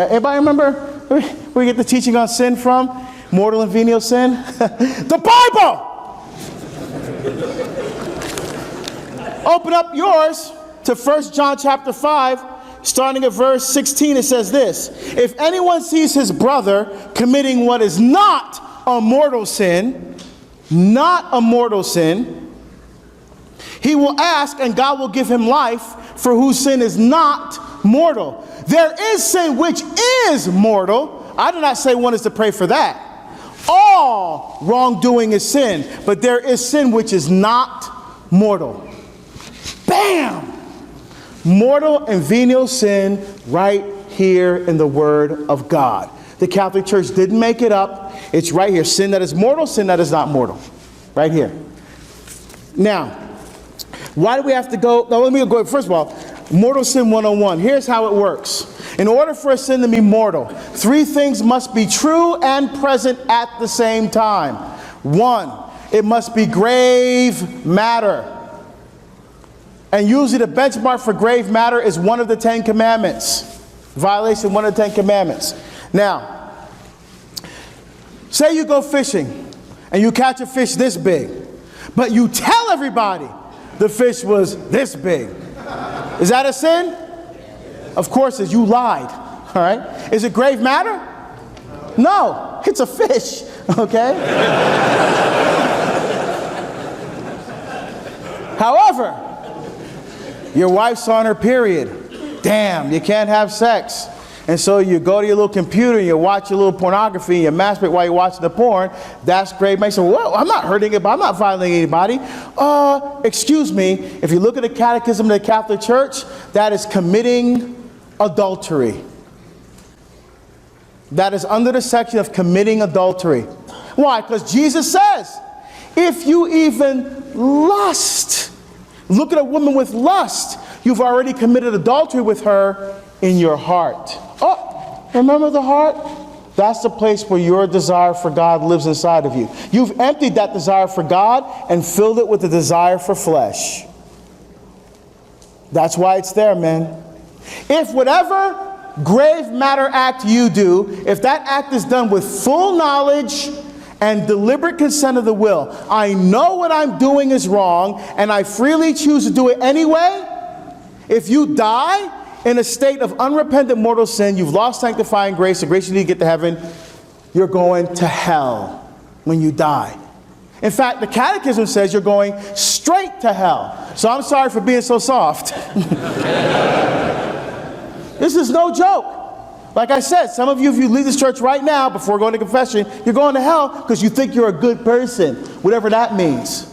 Anybody remember where we get the teaching on sin from? Mortal and venial sin? The Bible! Open up yours to 1 John chapter 5, starting at verse 16. It says this: if anyone sees his brother committing what is not a mortal sin, he will ask, and God will give him life, for whose sin is not mortal. There is sin which is mortal. I do not say one is to pray for that. All wrongdoing is sin, but there is sin which is not mortal. Bam! Mortal and venial sin right here in the Word of God. The Catholic Church didn't make it up. It's right here. Sin that is mortal, sin that is not mortal. Right here. Now, why do we have to go? Now, let me go. First of all, mortal sin 101. Here's how it works. In order for a sin to be mortal, three things must be true and present at the same time. One, it must be grave matter. And usually the benchmark for grave matter is one of the 10 commandments. Violation, one of the 10 commandments. Now, say you go fishing and you catch a fish this big, but you tell everybody the fish was this big. Is that a sin? Of course, you lied. All right. Is it grave matter? No, it's a fish. Okay. However, your wife's on her period. Damn, you can't have sex. And so you go to your little computer and you watch your little pornography and you masturbate while you're watching the porn. That's grave. You say, well, I'm not hurting anybody. I'm not violating anybody. Excuse me. If you look at the Catechism of the Catholic Church, that is committing adultery. That is under the section of committing adultery. Why? Because Jesus says, if you even lust, look at a woman with lust, you've already committed adultery with her in your heart. Oh, remember the heart? That's the place where your desire for God lives inside of you. You've emptied that desire for God and filled it with the desire for flesh. That's why it's there, man. If whatever grave matter act you do, if that act is done with full knowledge and deliberate consent of the will, I know what I'm doing is wrong and I freely choose to do it anyway. If you die in a state of unrepentant mortal sin, you've lost sanctifying grace, the grace you need to get to heaven, you're going to hell when you die. In fact, the Catechism says you're going straight to hell. So I'm sorry for being so soft. This is no joke. Like I said, some of you, if you leave this church right now before going to confession, you're going to hell because you think you're a good person, whatever that means.